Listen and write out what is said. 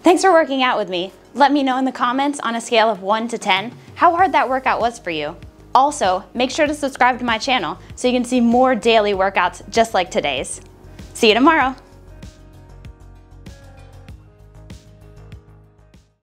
Thanks for working out with me. Let me know in the comments on a scale of 1 to 10 how hard that workout was for you. Also, make sure to subscribe to my channel so you can see more daily workouts just like today's. See you tomorrow.